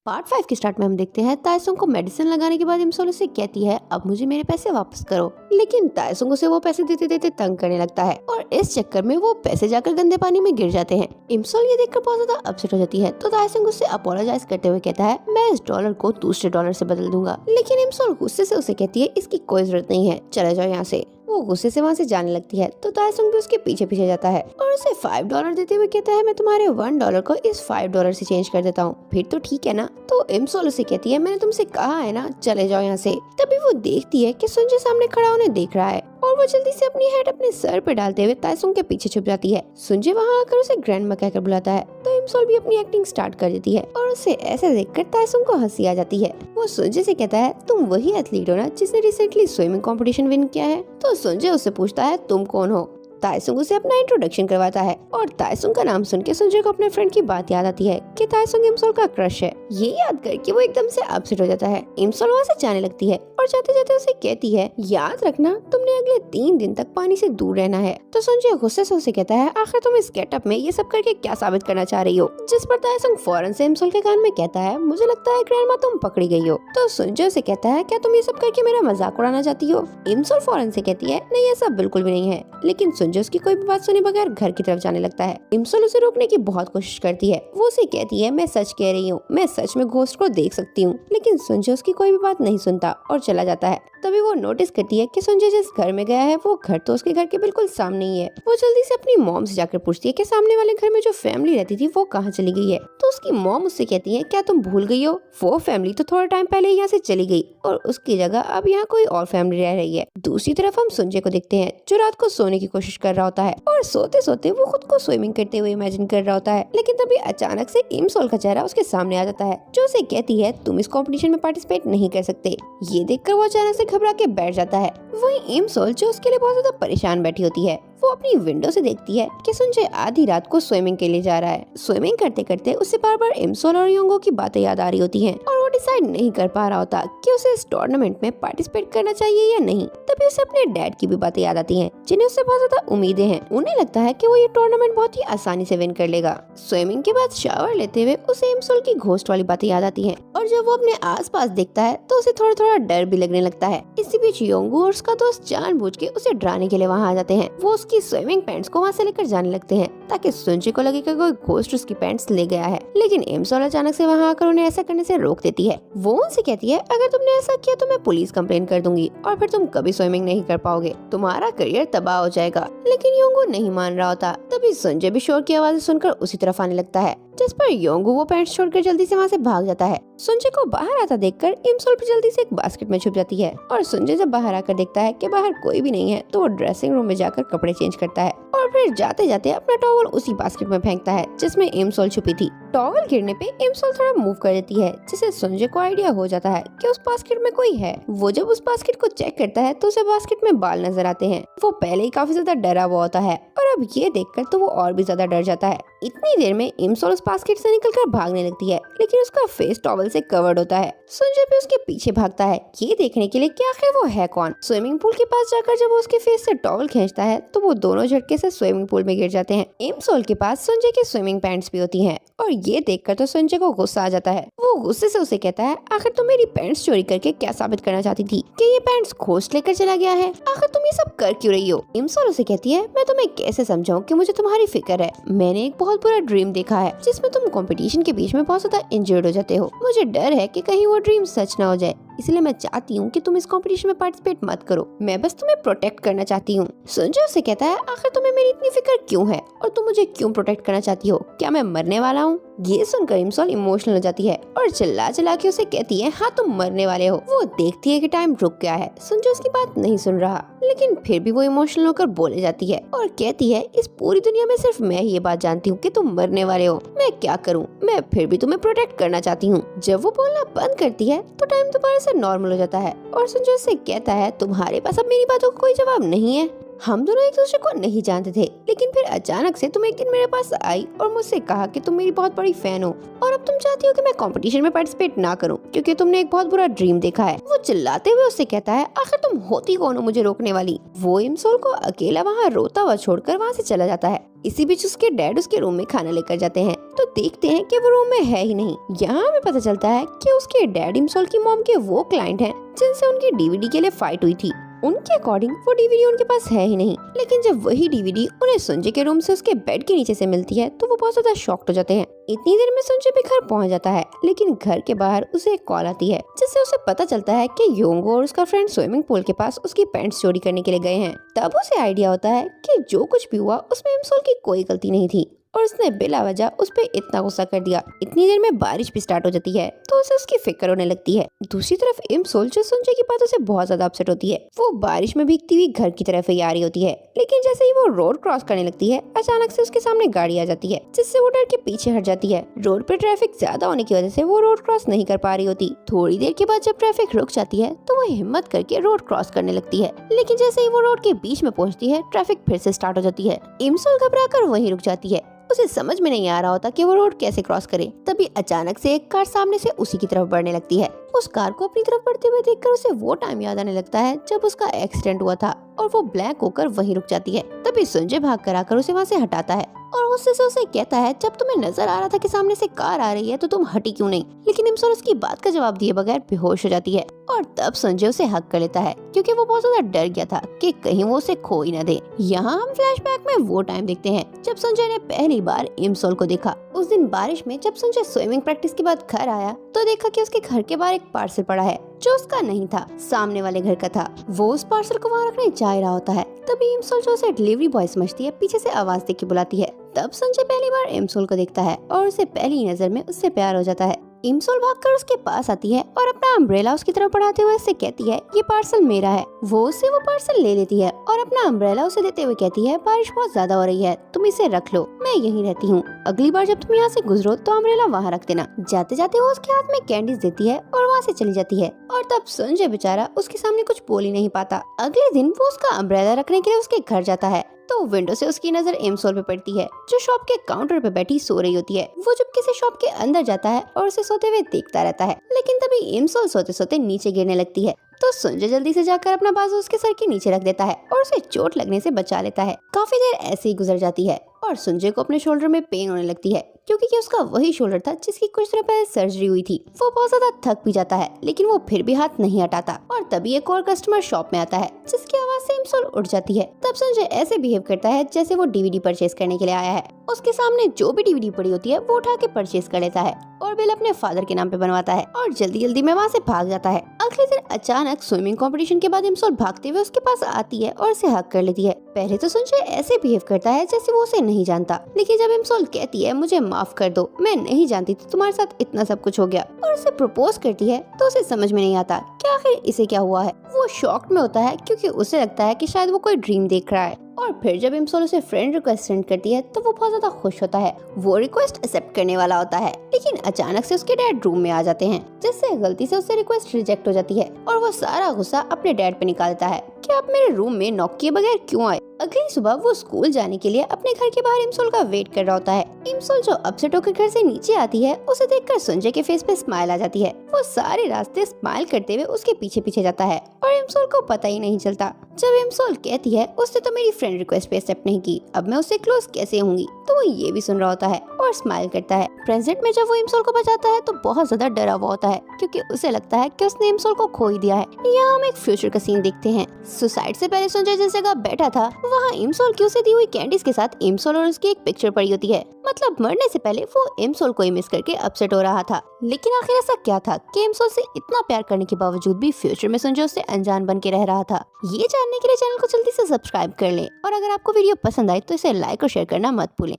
Part 5 के start में हम देखते हैं तायसुंग को मेडिसिन लगाने के बाद इमसोल उसे कहती है अब मुझे मेरे पैसे वापस करो, लेकिन तायसुंग उसे वो पैसे देते देते तंग करने लगता है और इस चक्कर में वो पैसे जाकर गंदे पानी में गिर जाते हैं। इमसोल ये देखकर बहुत ज्यादा अपसेट हो जाती है तो तायसुंग उससे अपोलोजाइज करते हुए कहता है मैं इस डॉलर को दूसरे डॉलर से बदल दूंगा, लेकिन इमसोल गुस्से से उसे कहती है इसकी कोई जरूरत नहीं है, चले जाओ यहाँ से। वो गुस्से से वहाँ से जाने लगती है तो तायसुंग भी उसके पीछे पीछे जाता है और उसे $5 देते हुए कहता है मैं तुम्हारे $1 को इस $5 से चेंज कर देता हूँ, फिर तो ठीक है ना। तो इमसोल उसे कहती है मैंने तुमसे कहा है ना चले जाओ यहाँ से। तभी वो देखती है कि सुंजे सामने खड़ा उन्हें देख रहा है और वो जल्दी से अपनी हेड अपने सर पे डालते हुए तायसुंग के पीछे छुप जाती है। सुंजे वहाँ आकर उसे ग्रैंडमा कहकर बुलाता है तो इमसोल भी अपनी एक्टिंग स्टार्ट कर देती है और उसे ऐसे देखकर तायसुंग को हंसी आ जाती है। वो सुंजे से कहता है तुम वही एथलीट हो ना जिसने रिसेंटली स्विमिंग कंपटीशन विन किया है। तो सुंजे उससे पूछता है तुम कौन हो। तायसुंग उसे अपना इंट्रोडक्शन करवाता है और तायसुंग का नाम सुन के सुंजे को अपने फ्रेंड की बात याद आती है कि तायसुंग इमसोल का क्रश है। ये याद करके वो एकदम से अपसेट हो जाता है। इमसोल वहाँ से जाने लगती है और जाते जाते उसे कहती है याद रखना तुमने अगले 3 दिन तक पानी से दूर रहना है। तो सुंजे गुस्से से उसे कहता है आखिर तुम इस गेटअप में ये सब करके क्या साबित करना चाह रही हो, जिस पर तायसुंग फौरन से इमसोल के कान में कहता है मुझे लगता है ग्रैंडमा तुम पकड़ी गई हो। तो सुंजे उसे कहता है क्या तुम ये सब करके मेरा मजाक उड़ाना चाहती हो। इमसोल फौरन से कहती है नहीं ऐसा बिल्कुल भी नहीं है, लेकिन सुंजे उसकी कोई भी बात सुने बगैर घर की तरफ जाने लगता है। इमसोल उसे रोकने की बहुत कोशिश करती है। वो उसे कहती है मैं सच कह रही हूँ, मैं सच में घोस्ट को देख सकती हूँ, लेकिन सुंजे उसकी कोई भी बात नहीं सुनता और चला जाता है। तभी वो नोटिस करती है कि सुंजे जिस घर में गया है वो घर तो उसके घर के बिल्कुल सामने ही है। वो जल्दी से अपनी मॉम से जाकर पूछती है कि सामने वाले घर में जो फैमिली रहती थी वो कहाँ चली गई है। तो उसकी मॉम उससे कहती है क्या तुम भूल गई हो, वो फैमिली तो थोड़ा टाइम पहले यहाँ से चली गई और उसकी जगह अब यहाँ कोई और फैमिली रह रही है। दूसरी तरफ हम सुंजे को देखते हैं जो रात को सोने की कोशिश कर रहा होता है और सोते सोते वो खुद को स्विमिंग करते हुए इमेजिन कर रहा होता है, लेकिन तभी अचानक से इमसोल का चेहरा उसके सामने आ जाता है जो उसे कहती है तुम इस कंपटीशन में पार्टिसिपेट नहीं कर सकते। ये देखकर वो अचानक से घबरा के बैठ जाता है। वहीं इमसोल जो उसके लिए बहुत ज्यादा परेशान बैठी होती है वो अपनी विंडो से देखती है कि सुंजे आधी रात को स्विमिंग के लिए जा रहा है। स्विमिंग करते करते उसे बार बार इमसोल और योंगो की बातें याद आ रही होती हैं और वो डिसाइड नहीं कर पा रहा होता कि उसे इस टूर्नामेंट में पार्टिसिपेट करना चाहिए या नहीं। तभी उसे अपने डैड की भी बातें याद आती हैं जिन्हें उससे बहुत ज्यादा उम्मीदें हैं। उन्हें लगता है कि वो ये टूर्नामेंट बहुत ही आसानी से विन कर लेगा। स्विमिंग के बाद शावर लेते हुए उसे इमसोल की घोस्ट वाली बातें याद आती हैं और जब वो अपने आसपास देखता है तो उसे थोड़ा थोड़ा डर भी लगने लगता है। इसी बीच योंगो और उसका दोस्त जानबूझ के उसे डराने के लिए वहाँ आ जाते हैं। वो उसकी स्विमिंग पैंट्स को वहाँ से लेकर जाने लगते हैं ताकि सुंजे को लगे कि कोई घोस्ट उसकी पैंट्स ले गया है, लेकिन इमसोल अचानक से वहाँ आकर उन्हें ऐसा करने से रोक देती है। वो उनसे कहती है अगर तुमने ऐसा किया तो मैं पुलिस कंप्लेन कर दूंगी और फिर तुम कभी स्विमिंग नहीं कर पाओगे, तुम्हारा करियर तबाह हो जाएगा। लेकिन योंगो नहीं मान रहा होता। तभी सुंजे भी शोर की आवाज़ सुनकर उसी तरफ आने लगता है, जिस पर योंगो वो पैंट्स छोड़कर जल्दी से वहाँ से भाग जाता है। सुंजे को बाहर आता देखकर इमसोल भी जल्दी से एक बास्केट में छुप जाती है और सुंजे जब बाहर आकर देखता है कि बाहर कोई भी नहीं है तो वो ड्रेसिंग रूम में जाकर कपड़े चेंज करता है और फिर जाते जाते अपना टॉवल उसी बास्केट में फेंकता है जिसमें इमसोल छुपी थी। टॉवल गिरने पे इमसोल थोड़ा मूव कर देती है जिससे सुंजे को आइडिया हो जाता है कि उस बास्केट में कोई है। वो जब उस बास्केट को चेक करता है तो उसे बास्केट में बाल नजर आते हैं। वो पहले ही काफी ज्यादा डरा हुआ होता है और अब ये देखकर तो वो और भी ज्यादा डर जाता है। इतनी देर में इमसोल उस बास्केट से निकलकर भागने लगती है, लेकिन उसका फेस टॉवल से कवर्ड होता है। सुंजे भी उसके पीछे भागता है ये देखने के लिए कि आखिर वो है कौन। स्विमिंग पूल के पास जाकर जब वो उसके फेस से टॉवल खींचता है तो वो दोनों झटके से स्विमिंग पूल में गिर जाते हैं। इमसोल के पास सुंजे की स्विमिंग पैंट्स भी होती हैं और ये देखकर तो सुंजे को गुस्सा आ जाता है। वो गुस्से से उसे कहता है आखिर तुम मेरी पैंट्स चोरी करके क्या साबित करना चाहती थी कि ये पैंट्स घोस्ट लेकर चला गया है, आखिर तुम ये सब कर क्यों रही हो। इमसोल उसे कहती है मैं तुम्हें कैसे समझाऊं कि मुझे तुम्हारी फिक्र है। मैंने एक बहुत बुरा ड्रीम देखा है जिसमें तुम कंपटीशन के बीच में बहुत ज्यादा इंजर्ड हो जाते हो। मुझे डर है कि कहीं वो ड्रीम सच ना हो जाए, इसलिए मैं चाहती हूँ कि तुम इस कंपटीशन में पार्टिसिपेट मत करो। मैं बस तुम्हें प्रोटेक्ट करना चाहती हूँ। सुंजे उसे कहता है आखिर तुम्हें मेरी इतनी फिक्र क्यों है और तुम मुझे क्यों प्रोटेक्ट करना चाहती हो, क्या मैं मरने वाला हूँ। ये सुनकर इमसोल इमोशनल हो जाती है और चिल्ला चिल्ला के उसे कहती है हाँ तुम मरने वाले हो। वो देखती है कि टाइम रुक गया है। सुंजे उसकी बात नहीं सुन रहा, लेकिन फिर भी वो इमोशनल होकर बोले जाती है और कहती है इस पूरी दुनिया में सिर्फ मैं ये बात जानती हूँ कि तुम मरने वाले हो। मैं क्या करूँ, मैं फिर भी तुम्हें प्रोटेक्ट करना चाहती हूँ। जब वो बोलना बंद करती है तो टाइम दोबारा से नॉर्मल हो जाता है और सुंजे उससे कहता है तुम्हारे पास अब मेरी बातों का कोई जवाब नहीं है। हम दोनों एक दूसरे को नहीं जानते थे, लेकिन फिर अचानक से तुम एक दिन मेरे पास आई और मुझसे कहा कि तुम मेरी बहुत बड़ी फैन हो और अब तुम चाहती हो कि मैं कंपटीशन में पार्टिसिपेट ना करूं क्योंकि तुमने एक बहुत बुरा ड्रीम देखा है। वो चिल्लाते हुए उससे कहता है, आखिर तुम होती कौन हो मुझे रोकने वाली। वो इमसोल को अकेला वहाँ रोता हुआ छोड़कर वहाँ से चला जाता है। इसी बीच उसके डैड उसके रूम में खाना लेकर जाते हैं तो देखते हैं कि वो रूम में है ही नहीं। यहाँ हमें पता चलता है कि उसके डैड इमसोल की मॉम के वो क्लाइंट हैं जिनसे उनकी डीवीडी के लिए फाइट हुई थी। उनके अकॉर्डिंग वो डीवीडी उनके पास है ही नहीं, लेकिन जब वही डीवीडी उन्हें संजय के रूम से उसके बेड के नीचे से मिलती है तो वो बहुत ज्यादा शॉक्ड हो जाते हैं। इतनी देर में संजय भी घर पहुंच जाता है, लेकिन घर के बाहर उसे एक कॉल आती है जिससे उसे पता चलता है कि योंगो और उसका फ्रेंड स्विमिंग पूल के पास उसकी पैंट्स चोरी करने के लिए गए हैं। तब उसे आइडिया होता है कि जो कुछ भी हुआ उसमें इमसोल की कोई गलती नहीं थी और उसने बिला वजह उस पे इतना गुस्सा कर दिया। इतनी देर में बारिश भी स्टार्ट हो जाती है तो उसे उसकी फिक्र होने लगती है। दूसरी तरफ इमसोल जो संजय की बातों से बहुत ज्यादा अपसेट होती है। वो बारिश में भीगती हुई घर की तरफ ही आ रही होती है, लेकिन जैसे ही वो रोड क्रॉस करने लगती है अचानक से उसके सामने गाड़ी आ जाती है जिससे वो डर के पीछे हट जाती है। रोड पे ट्रैफिक ज्यादा होने की वजह से वो रोड क्रॉस नहीं कर पा रही होती। थोड़ी देर के बाद जब ट्रैफिक रुक जाती है तो वो हिम्मत करके रोड क्रॉस करने लगती है, लेकिन जैसे ही वो रोड के बीच में पहुँचती है ट्रैफिक फिर से स्टार्ट हो जाती है। इमसोल घबरा कर वहीं रुक जाती है। उसे समझ में नहीं आ रहा होता कि वो रोड कैसे क्रॉस करे। तभी अचानक से एक कार सामने से उसी की तरफ बढ़ने लगती है। उस कार को अपनी तरफ बढ़ते हुए देखकर उसे वो टाइम याद आने लगता है जब उसका एक्सीडेंट हुआ था और वो ब्लैक होकर वहीं रुक जाती है। तभी संजय भाग कर आकर उसे वहाँ से हटाता है और गुस्से से उसे कहता है, जब तुम्हें नजर आ रहा था कि सामने से कार आ रही है तो तुम हटी क्यों नहीं। लेकिन इमसोल उसकी बात का जवाब दिए बगैर बेहोश हो जाती है और तब संजय उसे हक कर लेता है क्योंकि वो बहुत ज्यादा डर गया था कि कहीं वो उसे खो ही न दे। यहाँ हम फ्लैशबैक में वो टाइम देखते हैं जब संजय ने पहली बार इमसोल को देखा। उस दिन बारिश में जब संजय स्विमिंग प्रैक्टिस के बाद घर आया तो देखा कि उसके घर के बाहर एक पार्सल पड़ा है जो उसका नहीं था, सामने वाले घर का था। वो उस पार्सल को वहाँ रखने जा रहा होता है। तभी इमसोल जो उसे डिलीवरी बॉय समझती है पीछे से आवाज दे के बुलाती है। तब संजय पहली बार इमसोल को देखता है और उसे पहली नजर में उससे प्यार हो जाता है। इमसोल भागकर उसके पास आती है और अपना अम्ब्रेला उसकी तरफ बढ़ाते हुए उससे कहती है, ये पार्सल मेरा है। वो उससे वो पार्सल ले लेती है और अपना अम्ब्रेला उसे देते हुए कहती है, बारिश बहुत ज्यादा हो रही है, तुम इसे रख लो, मैं यहीं रहती हूँ। अगली बार जब तुम यहाँ से गुजरो तो अम्ब्रेला वहाँ रख देना। जाते जाते वो उसके हाथ में कैंडीज देती है और वहाँ से चली जाती है। और तब संजय बेचारा उसके सामने कुछ बोल ही नहीं पाता। अगले दिन वो उसका अम्ब्रेला रखने के लिए उसके घर जाता है तो विंडो से उसकी नजर इमसोल पे पड़ती है जो शॉप के काउंटर पे बैठी सो रही होती है। वो चुपके से शॉप के अंदर जाता है और उसे सोते हुए देखता रहता है, लेकिन तभी इमसोल सोते सोते नीचे गिरने लगती है तो संजय जल्दी से जाकर अपना बाजू उसके सर के नीचे रख देता है और उसे चोट लगने से बचा लेता है। काफी देर ऐसे ही गुजर जाती है और संजय को अपने शोल्डर में पेन होने लगती है क्योंकि ये उसका वही शोल्डर था जिसकी कुछ दिनों पहले सर्जरी हुई थी। वो बहुत ज्यादा थक भी जाता है लेकिन वो फिर भी हाथ नहीं हटाता और तभी एक और कस्टमर शॉप में आता है जिसकी आवाज से इमसोल उठ जाती है। तब संजय ऐसे बिहेव करता है जैसे वो डीवीडी परचेज करने के लिए आया है। उसके सामने जो भी डीवीडी पड़ी होती है वो उठा के परचेज कर लेता है और बिल अपने फादर के नाम पे बनवाता है और जल्दी जल्दी में वहाँ से भाग जाता है। अगले दिन अचानक स्विमिंग कंपटीशन के बाद इमसोल भागते हुए उसके पास आती है और उसे हक कर लेती है। पहले तो संजय ऐसे बिहेव करता है जैसे वो उसे नहीं जानता, लेकिन जब इमसोल कहती है, मुझे माफ कर दो, मैं नहीं जानती थी तुम्हारे साथ इतना सब कुछ हो गया, और उसे प्रपोज करती है तो उसे समझ में नहीं आता कि आखिर इसे क्या हुआ है। वो शॉक्ड में होता है क्योंकि उसे लगता है कि शायद वो कोई ड्रीम देख रहा है। और फिर जब इमसोल उसे फ्रेंड रिक्वेस्ट सेंड करती है तो वो बहुत ज्यादा खुश होता है। वो रिक्वेस्ट एक्सेप्ट करने वाला होता है, लेकिन अचानक से उसके डैड रूम में आ जाते हैं जिससे गलती से उससे रिक्वेस्ट रिजेक्ट हो जाती है और वो सारा गुस्सा अपने डैड पे निकाल देता है कि आप मेरे रूम में नॉक किए बगैर क्यों आए। अगली सुबह वो स्कूल जाने के लिए अपने घर के बाहर इमसोल का वेट कर रहा होता है। इमसोल जो अपसेट होकर घर से नीचे आती है उसे देखकर संजय के फेस पे स्माइल आ जाती है। वो सारे रास्ते स्माइल करते हुए उसके पीछे पीछे जाता है और इमसोल को पता ही नहीं चलता। जब इमसोल कहती है, उसने तो मेरी फ्रेंड रिक्वेस्ट पे एक्सेप्ट नहीं की, अब मैं उससे क्लोज कैसे होंगी, तो वो ये भी सुन रहा होता है और स्माइल करता है। प्रेजेंट में जब वो इमसोल को बचाता है तो बहुत ज्यादा डरा हुआ होता है क्योंकि उसे लगता है कि उसने इमसोल को खो ही दिया है। यहाँ हम एक फ्यूचर का सीन देखते हैं। सुसाइड से पहले संजय जिस जगह बैठा था वहाँ इमसोल की उसे दी हुई कैंडीज के साथ इमसोल और उसकी एक पिक्चर पड़ी होती है। मतलब मरने से पहले वो इमसोल को ही मिस करके अपसेट हो रहा था। लेकिन आखिर ऐसा क्या था कि इमसोल से इतना प्यार करने के बावजूद भी फ्यूचर में संजय उससे अनजान बन के रह रहा था। ये जानने के लिए चैनल को जल्दी से सब्सक्राइब कर लें और अगर आपको वीडियो पसंद आए तो इसे लाइक और शेयर करना मत भूलें।